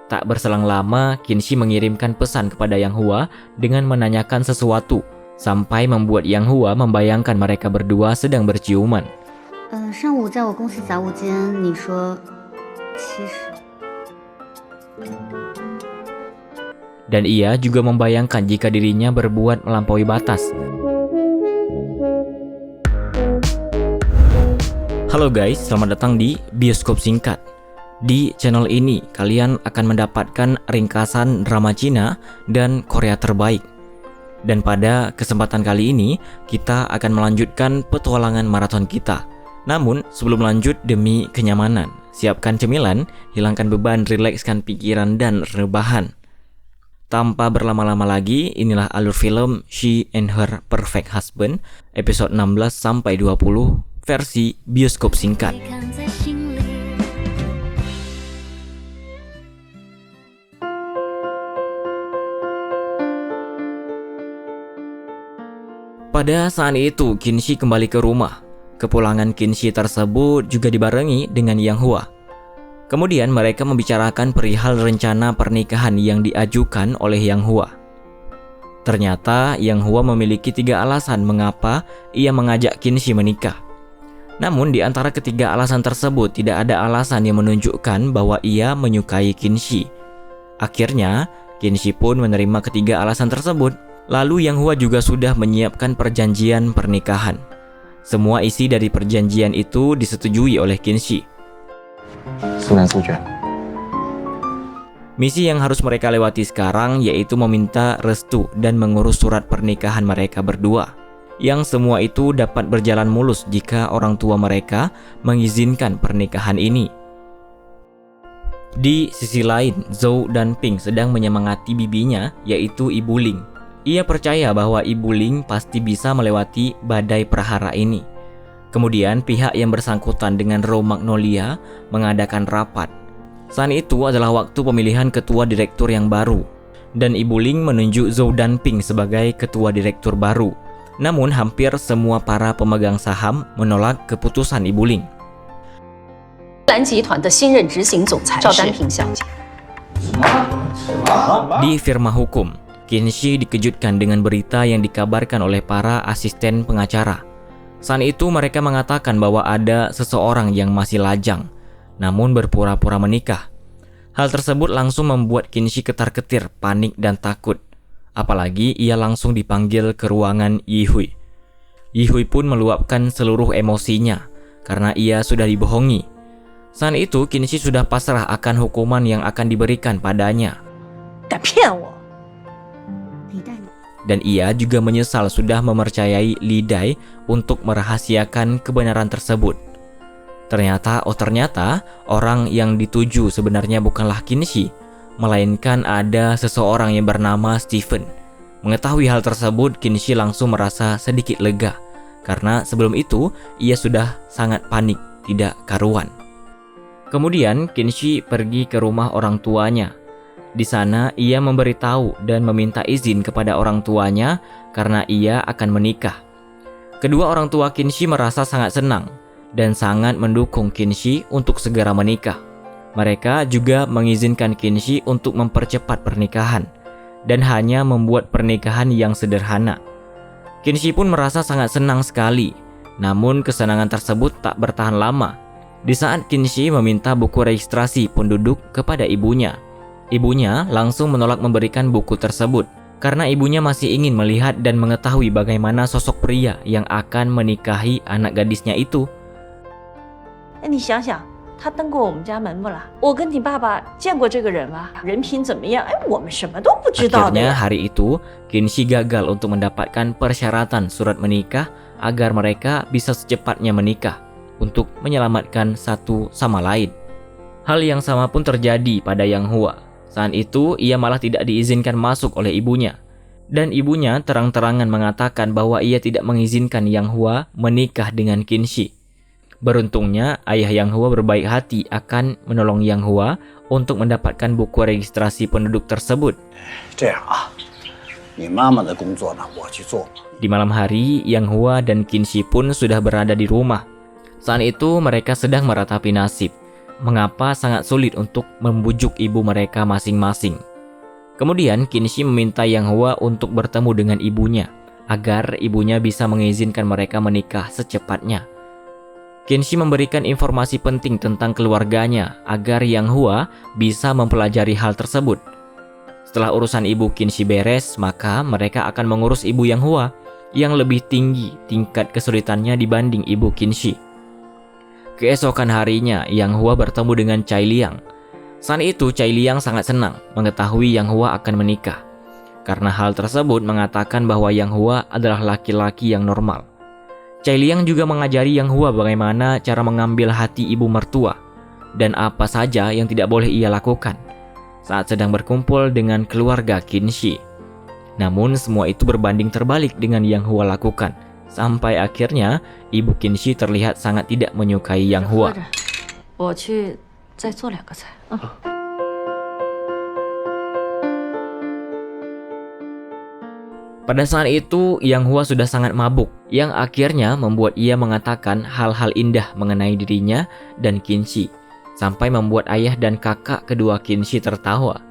Tak berselang lama, Qinshi mengirimkan pesan kepada Yang Hua dengan menanyakan sesuatu, sampai membuat Yang Hua membayangkan mereka berdua sedang berciuman. 上午在我公司杂物间，你说其实。 Dan ia juga membayangkan jika dirinya berbuat melampaui batas. Halo guys, selamat datang di Bioskop Singkat. Di channel ini, kalian akan mendapatkan ringkasan drama Cina dan Korea terbaik. Dan pada kesempatan kali ini, kita akan melanjutkan petualangan maraton kita. Namun, sebelum lanjut demi kenyamanan, siapkan cemilan, hilangkan beban, rilekskan pikiran, dan rebahan. Tanpa berlama-lama lagi, inilah alur film She and Her Perfect Husband, episode 16-20, versi Bioskop Singkat. Pada saat itu, Qinshi kembali ke rumah. Kepulangan Qinshi tersebut juga dibarengi dengan Yang Hua. Kemudian mereka membicarakan perihal rencana pernikahan yang diajukan oleh Yang Hua. Ternyata Yang Hua memiliki 3 alasan mengapa ia mengajak Qinshi menikah. Namun di antara ketiga alasan tersebut tidak ada alasan yang menunjukkan bahwa ia menyukai Qinshi. Akhirnya, Qinshi pun menerima ketiga alasan tersebut. Lalu Yang Hua juga sudah menyiapkan perjanjian pernikahan. Semua isi dari perjanjian itu disetujui oleh Qinshi. Misi yang harus mereka lewati sekarang yaitu meminta restu dan mengurus surat pernikahan mereka berdua. Yang semua itu dapat berjalan mulus jika orang tua mereka mengizinkan pernikahan ini. Di sisi lain, Zhou dan Ping sedang menyemangati bibinya yaitu Ibu Ling. Ia percaya bahwa Ibu Ling pasti bisa melewati badai prahara ini. Kemudian pihak yang bersangkutan dengan Raw Magnolia mengadakan rapat. Saat itu adalah waktu pemilihan ketua direktur yang baru. Dan Ibu Ling menunjuk Zhou dan Ping sebagai ketua direktur baru. Namun hampir semua para pemegang saham menolak keputusan Ibu Ling. Di firma hukum, Qinshi dikejutkan dengan berita yang dikabarkan oleh para asisten pengacara. Saat itu mereka mengatakan bahwa ada seseorang yang masih lajang, namun berpura-pura menikah. Hal tersebut langsung membuat Qinshi ketar-ketir, panik dan takut. Apalagi ia langsung dipanggil ke ruangan Yi Hui. Yi Hui pun meluapkan seluruh emosinya karena ia sudah dibohongi. Saat itu Qinshi sudah pasrah akan hukuman yang akan diberikan padanya. Dan ia juga menyesal sudah mempercayai Li Dai untuk merahasiakan kebenaran tersebut. Ternyata orang yang dituju sebenarnya bukanlah Qinshi, melainkan ada seseorang yang bernama Stephen. Mengetahui hal tersebut, Qinshi langsung merasa sedikit lega, karena sebelum itu ia sudah sangat panik, tidak karuan. Kemudian Qinshi pergi ke rumah orang tuanya. Di sana ia memberitahu dan meminta izin kepada orang tuanya karena ia akan menikah. Kedua orang tua Qinshi merasa sangat senang dan sangat mendukung Qinshi untuk segera menikah. Mereka juga mengizinkan Qinshi untuk mempercepat pernikahan dan hanya membuat pernikahan yang sederhana. Qinshi pun merasa sangat senang sekali, namun kesenangan tersebut tak bertahan lama. Di saat Qinshi meminta buku registrasi penduduk kepada ibunya, ibunya langsung menolak memberikan buku tersebut karena ibunya masih ingin melihat dan mengetahui bagaimana sosok pria yang akan menikahi anak gadisnya itu. Akhirnya hari itu Qinshi gagal untuk mendapatkan persyaratan surat menikah agar mereka bisa secepatnya menikah untuk menyelamatkan satu sama lain. Hal yang sama pun terjadi pada Yang Hua. Saat itu ia malah tidak diizinkan masuk oleh ibunya. Dan ibunya terang-terangan mengatakan bahwa ia tidak mengizinkan Yang Hua menikah dengan Qinshi. Beruntungnya ayah Yang Hua berbaik hati akan menolong Yang Hua untuk mendapatkan buku registrasi penduduk tersebut. Di malam hari, Yang Hua dan Qinshi pun sudah berada di rumah. Saat itu mereka sedang meratapi nasib. mengapa sangat sulit untuk membujuk ibu mereka masing-masing. Kemudian Qinshi meminta Yang Hua untuk bertemu dengan ibunya agar ibunya bisa mengizinkan mereka menikah secepatnya. Qinshi memberikan informasi penting tentang keluarganya agar Yang Hua bisa mempelajari hal tersebut. Setelah urusan ibu Qinshi beres, maka mereka akan mengurus ibu Yang Hua yang lebih tinggi tingkat kesulitannya dibanding ibu Qinshi. Keesokan harinya, Yang Hua bertemu dengan Cai Liang. Saat itu Cai Liang sangat senang mengetahui Yang Hua akan menikah. Karena hal tersebut mengatakan bahwa Yang Hua adalah laki-laki yang normal. Cai Liang juga mengajari Yang Hua bagaimana cara mengambil hati ibu mertua dan apa saja yang tidak boleh ia lakukan saat sedang berkumpul dengan keluarga Qinshi. Namun semua itu berbanding terbalik dengan Yang Hua lakukan, sampai akhirnya ibu Qinshi terlihat sangat tidak menyukai Yang Hua. Pada saat itu, Yang Hua sudah sangat mabuk, yang akhirnya membuat ia mengatakan hal-hal indah mengenai dirinya dan Qinshi, sampai membuat ayah dan kakak kedua Qinshi tertawa.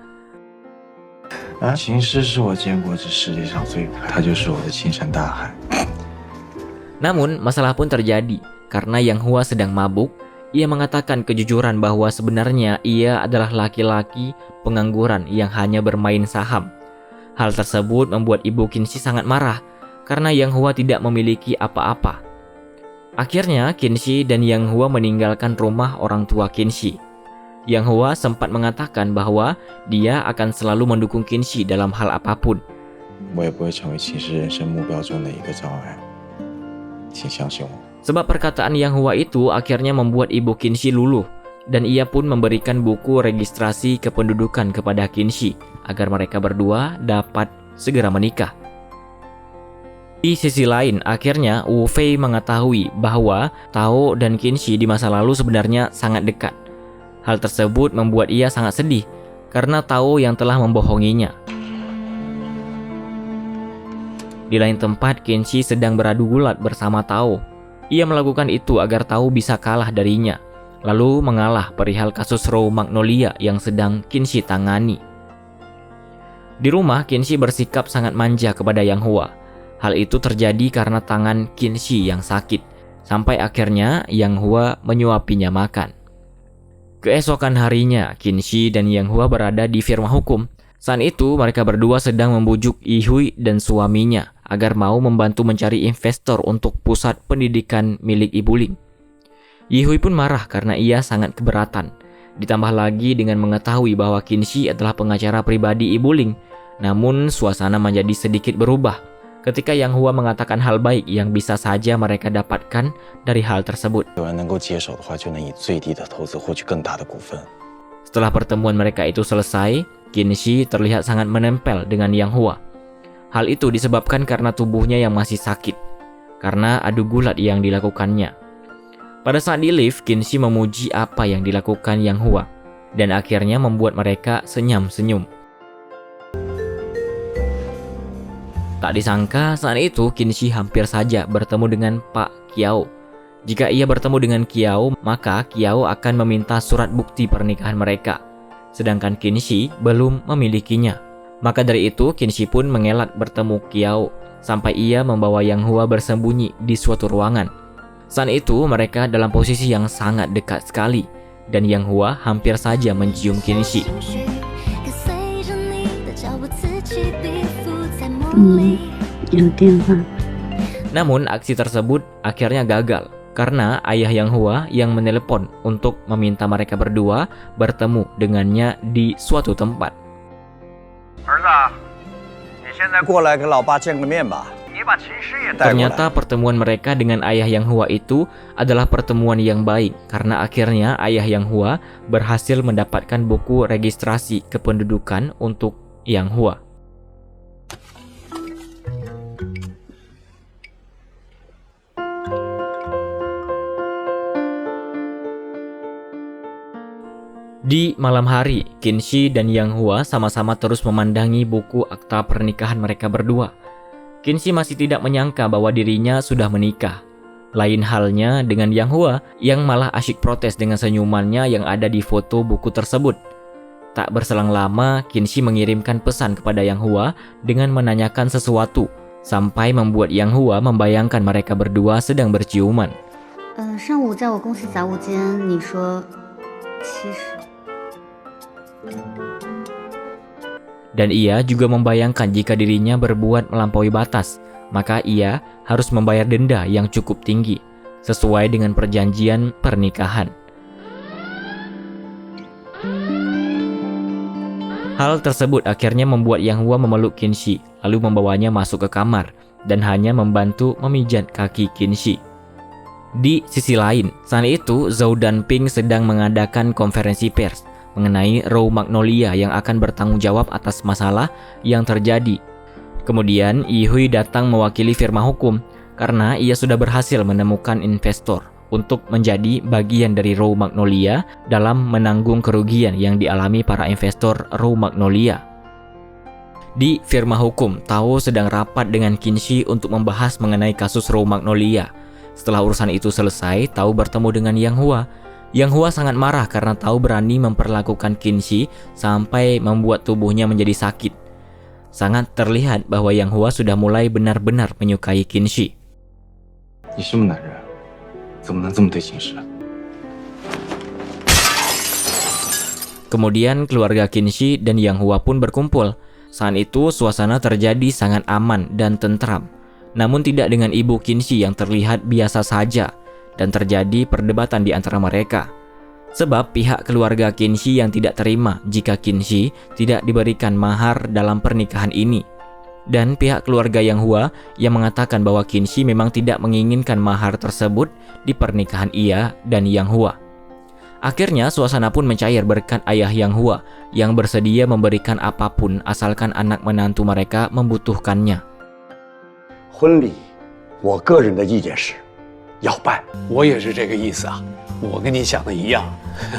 Namun, masalah pun terjadi, karena Yang Hua sedang mabuk. Ia mengatakan kejujuran bahwa sebenarnya ia adalah laki-laki pengangguran yang hanya bermain saham. Hal tersebut membuat ibu Qinshi sangat marah karena Yang Hua tidak memiliki apa-apa. Akhirnya Qinshi dan Yang Hua meninggalkan rumah orang tua Qinshi. Yang Hua sempat mengatakan bahwa dia akan selalu mendukung Qinshi dalam hal apapun. Sebab perkataan Yang Hua itu akhirnya membuat ibu Qinshi luluh, dan ia pun memberikan buku registrasi kependudukan kepada Qinshi agar mereka berdua dapat segera menikah. Di sisi lain, akhirnya Wu Fei mengetahui bahwa Tao dan Qinshi di masa lalu sebenarnya sangat dekat. Hal tersebut membuat ia sangat sedih karena Tao yang telah membohonginya. Di lain tempat, Qinshi sedang beradu gulat bersama Tao. Ia melakukan itu agar Tao bisa kalah darinya, lalu mengalah perihal kasus Raw Magnolia yang sedang Qinshi tangani. Di rumah, Qinshi bersikap sangat manja kepada Yang Hua. Hal itu terjadi karena tangan Qinshi yang sakit, sampai akhirnya Yang Hua menyuapinya makan. Keesokan harinya, Qinshi dan Yang Hua berada di firma hukum. Saat itu, mereka berdua sedang membujuk Yihui dan suaminya agar mau membantu mencari investor untuk pusat pendidikan milik Ibu Ling. Yihui pun marah karena ia sangat keberatan. Ditambah lagi dengan mengetahui bahwa Qinshi adalah pengacara pribadi Ibu Ling. Namun suasana menjadi sedikit berubah ketika Yang Hua mengatakan hal baik yang bisa saja mereka dapatkan dari hal tersebut. Setelah pertemuan mereka itu selesai, Qinshi terlihat sangat menempel dengan Yang Hua. Hal itu disebabkan karena tubuhnya yang masih sakit, karena adu gulat yang dilakukannya. Pada saat di lift, Qinshi memuji apa yang dilakukan Yang Hua, dan akhirnya membuat mereka senyum-senyum. Tak disangka saat itu Qinshi hampir saja bertemu dengan Pak Kiao. Jika ia bertemu dengan Kiao, maka Kiao akan meminta surat bukti pernikahan mereka, sedangkan Qinshi belum memilikinya. Maka dari itu Qinshi pun mengelak bertemu Kiao, sampai ia membawa Yang Hua bersembunyi di suatu ruangan. Saat itu mereka dalam posisi yang sangat dekat sekali, dan Yang Hua hampir saja mencium Qinshi. Namun aksi tersebut akhirnya gagal karena ayah Yang Hua yang menelepon untuk meminta mereka berdua bertemu dengannya di suatu tempat. Ternyata pertemuan mereka dengan ayah Yang Hua itu adalah pertemuan yang baik karena akhirnya ayah Yang Hua berhasil mendapatkan buku registrasi kependudukan untuk Yang Hua. Di malam hari, Qinshi dan Yang Hua sama-sama terus memandangi buku akta pernikahan mereka berdua. Qinshi masih tidak menyangka bahwa dirinya sudah menikah. Lain halnya dengan Yang Hua yang malah asyik protes dengan senyumannya yang ada di foto buku tersebut. Tak berselang lama, Qinshi mengirimkan pesan kepada Yang Hua dengan menanyakan sesuatu, sampai membuat Yang Hua membayangkan mereka berdua sedang berciuman. 上午在我公司杂物间，你说其实。 Dan ia juga membayangkan jika dirinya berbuat melampaui batas, maka ia harus membayar denda yang cukup tinggi, sesuai dengan perjanjian pernikahan. Hal tersebut akhirnya membuat Yang Hua memeluk Qinshi, lalu membawanya masuk ke kamar, dan hanya membantu memijat kaki Qinshi. Di sisi lain, saat itu Zhou dan Ping sedang mengadakan konferensi pers mengenai Rou Magnolia yang akan bertanggung jawab atas masalah yang terjadi. Kemudian Yihui datang mewakili firma hukum karena ia sudah berhasil menemukan investor untuk menjadi bagian dari Rou Magnolia dalam menanggung kerugian yang dialami para investor Rou Magnolia. Di firma hukum, Tao sedang rapat dengan Qinshi untuk membahas mengenai kasus Rou Magnolia. Setelah urusan itu selesai, Tao bertemu dengan Yang Hua. Yang Hua sangat marah karena Tao berani memperlakukan Qinshi sampai membuat tubuhnya menjadi sakit. Sangat terlihat bahwa Yang Hua sudah mulai benar-benar menyukai Qinshi. Kemudian keluarga Qinshi dan Yang Hua pun berkumpul. Saat itu suasana terjadi sangat aman dan tentram. Namun tidak dengan ibu Qinshi yang terlihat biasa saja. Dan terjadi perdebatan di antara mereka. Sebab pihak keluarga Qinshi yang tidak terima jika Qinshi tidak diberikan mahar dalam pernikahan ini. Dan pihak keluarga Yang Hua yang mengatakan bahwa Qinshi memang tidak menginginkan mahar tersebut di pernikahan ia dan Yang Hua. Akhirnya suasana pun mencair berkat ayah Yang Hua yang bersedia memberikan apapun asalkan anak menantu mereka membutuhkannya. 婚礼，我个人的意见是。 要办，我也是这个意思啊，我跟你想的一样。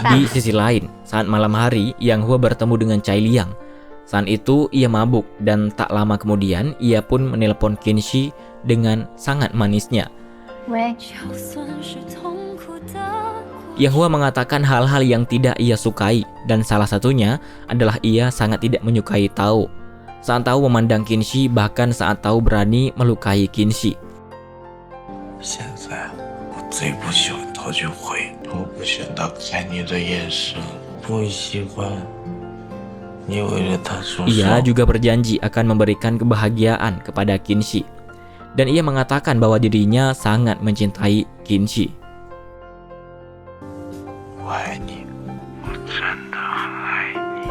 Di sisi lain, saat malam hari, Yang Hua bertemu dengan Cai Liang. Saat itu ia mabuk dan tak lama kemudian ia pun menelpon Qinshi dengan sangat manisnya. Yang Hua mengatakan hal-hal yang tidak ia sukai dan salah satunya adalah ia sangat tidak menyukai Tao. Saat Tao memandang Qinshi bahkan saat Tao berani melukai Qinshi. 现在我最不喜欢陶俊辉，我不喜欢他看你的眼神，不喜欢你为了他受伤。 Ia juga berjanji akan memberikan kebahagiaan kepada Qinshi. Dan ia mengatakan bahwa dirinya sangat mencintai Qinshi. 我爱你，我真的很爱你。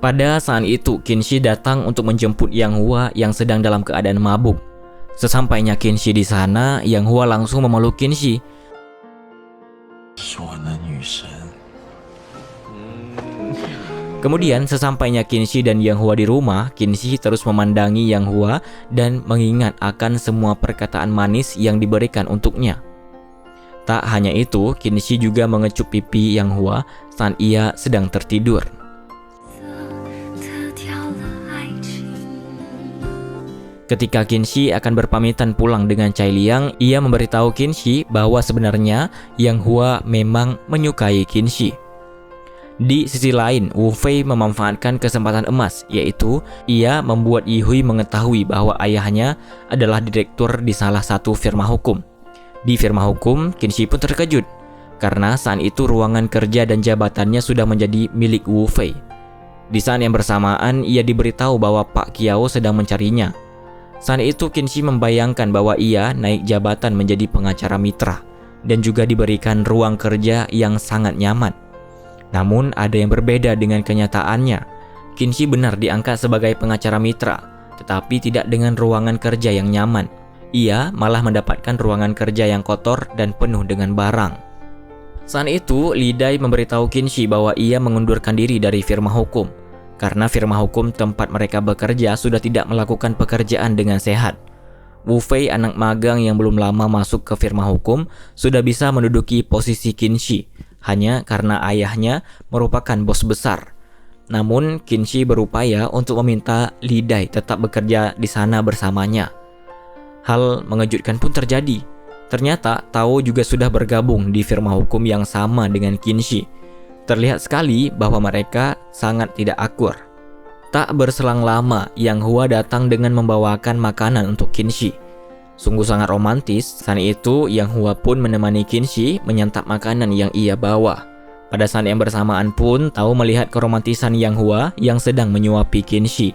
Pada saat itu, Qinshi datang untuk menjemput Yang Hua yang sedang dalam keadaan mabuk. Sesampainya Qinshi di sana, Yang Hua langsung memeluk Qinshi. 是我的女神。 Kemudian sesampainya Qinshi dan Yang Hua di rumah, Qinshi terus memandangi Yang Hua dan mengingat akan semua perkataan manis yang diberikan untuknya. Tak hanya itu, Qinshi juga mengecup pipi Yang Hua saat ia sedang tertidur. Ketika Qinshi akan berpamitan pulang dengan Cai Liang, ia memberitahu Qinshi bahwa sebenarnya Yang Hua memang menyukai Qinshi. Di sisi lain, Wu Fei memanfaatkan kesempatan emas, yaitu ia membuat Yihui mengetahui bahwa ayahnya adalah direktur di salah satu firma hukum. Di firma hukum, Qinshi pun terkejut karena saat itu ruangan kerja dan jabatannya sudah menjadi milik Wu Fei. Di saat yang bersamaan, ia diberitahu bahwa Pak Kiao sedang mencarinya. Saat itu Qinshi membayangkan bahwa ia naik jabatan menjadi pengacara mitra dan juga diberikan ruang kerja yang sangat nyaman. Namun ada yang berbeda dengan kenyataannya. Qinshi benar diangkat sebagai pengacara mitra, tetapi tidak dengan ruangan kerja yang nyaman. Ia malah mendapatkan ruangan kerja yang kotor dan penuh dengan barang. Saat itu, Li Dai memberitahu Qinshi bahwa ia mengundurkan diri dari firma hukum karena firma hukum tempat mereka bekerja sudah tidak melakukan pekerjaan dengan sehat. Wu Fei, anak magang yang belum lama masuk ke firma hukum, sudah bisa menduduki posisi Qinshi hanya karena ayahnya merupakan bos besar. Namun Qinshi berupaya untuk meminta Li Dai tetap bekerja di sana bersamanya. Hal mengejutkan pun terjadi. Ternyata Tao juga sudah bergabung di firma hukum yang sama dengan Qinshi. Terlihat sekali bahwa mereka sangat tidak akur. Tak berselang lama, Yang Hua datang dengan membawakan makanan untuk Qinshi. Sungguh sangat romantis. Saat itu Yang Hua pun menemani Qinshi menyantap makanan yang ia bawa. Pada saat yang bersamaan pun Tao melihat keromantisan Yang Hua yang sedang menyuapi Qinshi.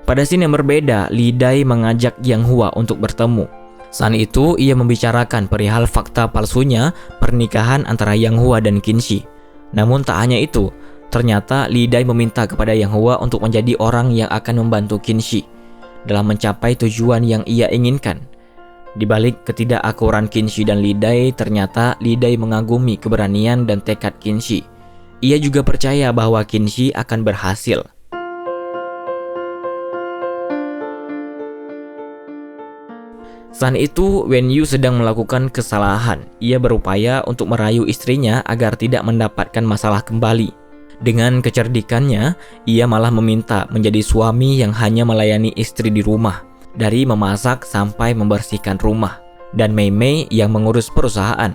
Pada scene yang berbeda, Li Dai mengajak Yang Hua untuk bertemu. Saat itu ia membicarakan perihal fakta palsunya pernikahan antara Yang Hua dan Qinshi. Namun tak hanya itu, ternyata Li Dai meminta kepada Yang Hua untuk menjadi orang yang akan membantu Qinshi dalam mencapai tujuan yang ia inginkan. Di balik ketidakakuran Qinshi dan Li Dai, ternyata Li Dai mengagumi keberanian dan tekad Qinshi. Ia juga percaya bahwa Qinshi akan berhasil. Saat itu, Wen Yu sedang melakukan kesalahan. Ia berupaya untuk merayu istrinya agar tidak mendapatkan masalah kembali. Dengan kecerdikannya, ia malah meminta menjadi suami yang hanya melayani istri di rumah, dari memasak sampai membersihkan rumah, dan Mei Mei yang mengurus perusahaan.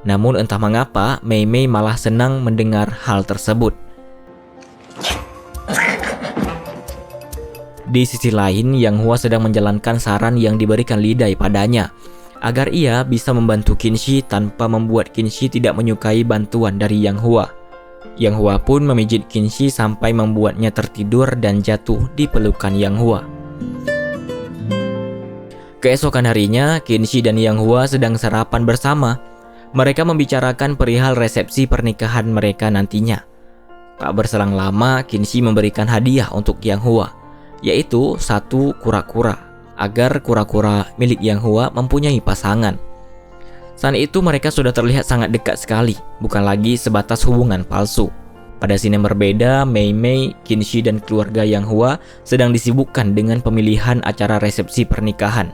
Namun entah mengapa, Mei Mei malah senang mendengar hal tersebut. Di sisi lain, Yang Hua sedang menjalankan saran yang diberikan Li Dai padanya, agar ia bisa membantu Qinshi tanpa membuat Qinshi tidak menyukai bantuan dari Yang Hua. Yang Hua pun memijit Qinshi sampai membuatnya tertidur dan jatuh di pelukan Yang Hua. Keesokan harinya, Qinshi dan Yang Hua sedang sarapan bersama. Mereka membicarakan perihal resepsi pernikahan mereka nantinya. Tak berselang lama, Qinshi memberikan hadiah untuk Yang Hua, yaitu satu kura-kura, agar kura-kura milik Yang Hua mempunyai pasangan. Saat itu mereka sudah terlihat sangat dekat sekali, bukan lagi sebatas hubungan palsu. Pada scene yang berbeda, Mei Mei, Qinshi dan keluarga Yang Hua sedang disibukkan dengan pemilihan acara resepsi pernikahan.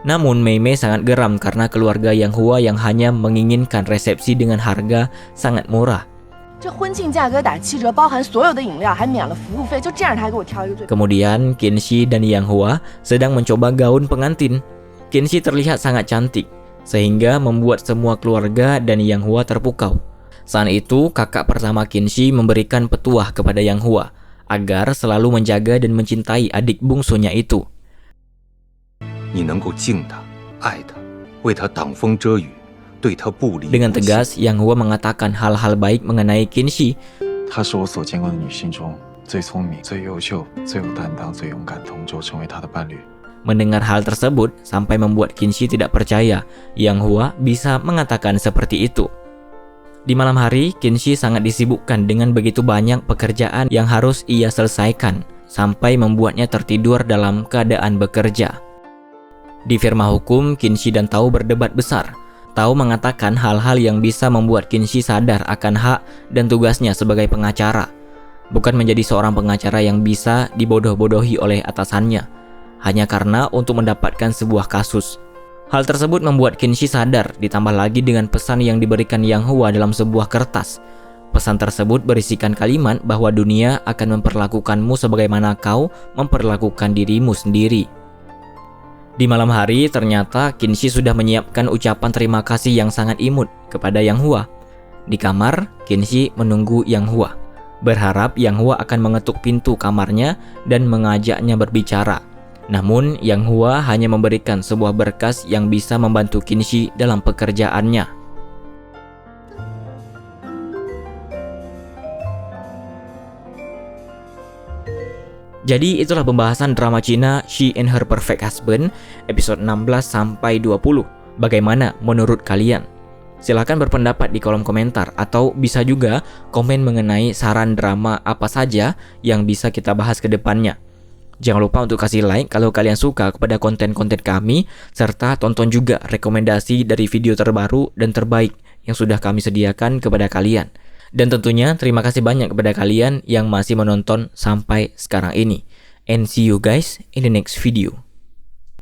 Namun Mei Mei sangat geram karena keluarga Yang Hua yang hanya menginginkan resepsi dengan harga sangat murah. Kemudian Qinshi dan Yang Hua sedang mencoba gaun pengantin. Qinshi terlihat sangat cantik, sehingga membuat semua keluarga dan Yang Hua terpukau. Saat itu kakak pertama Qinshi memberikan petuah kepada Yang Hua agar selalu menjaga dan mencintai adik bungsunya itu. Dengan tegas, Yang Hua mengatakan hal-hal baik mengenai Qinshi. Mendengar hal tersebut sampai membuat Qinshi tidak percaya Yang Hua bisa mengatakan seperti itu. Di malam hari, Qinshi sangat disibukkan dengan begitu banyak pekerjaan yang harus ia selesaikan, sampai membuatnya tertidur dalam keadaan bekerja. Di firma hukum, Qinshi dan Tao berdebat besar. Tao mengatakan hal-hal yang bisa membuat Qinshi sadar akan hak dan tugasnya sebagai pengacara, bukan menjadi seorang pengacara yang bisa dibodoh-bodohi oleh atasannya, hanya karena untuk mendapatkan sebuah kasus. Hal tersebut membuat Qinshi sadar, ditambah lagi dengan pesan yang diberikan Yang Hua dalam sebuah kertas. Pesan tersebut berisikan kalimat bahwa dunia akan memperlakukanmu sebagaimana kau memperlakukan dirimu sendiri. Di malam hari, ternyata Qinshi sudah menyiapkan ucapan terima kasih yang sangat imut kepada Yang Hua. Di kamar, Qinshi menunggu Yang Hua, berharap Yang Hua akan mengetuk pintu kamarnya dan mengajaknya berbicara. Namun, Yang Hua hanya memberikan sebuah berkas yang bisa membantu Qinshi dalam pekerjaannya. Jadi itulah pembahasan drama Cina She and Her Perfect Husband episode 16 sampai 20. Bagaimana menurut kalian? Silahkan berpendapat di kolom komentar, atau bisa juga komen mengenai saran drama apa saja yang bisa kita bahas ke depannya. Jangan lupa untuk kasih like kalau kalian suka kepada konten-konten kami, serta tonton juga rekomendasi dari video terbaru dan terbaik yang sudah kami sediakan kepada kalian. Dan tentunya terima kasih banyak kepada kalian yang masih menonton sampai sekarang ini. And see you guys in the next video.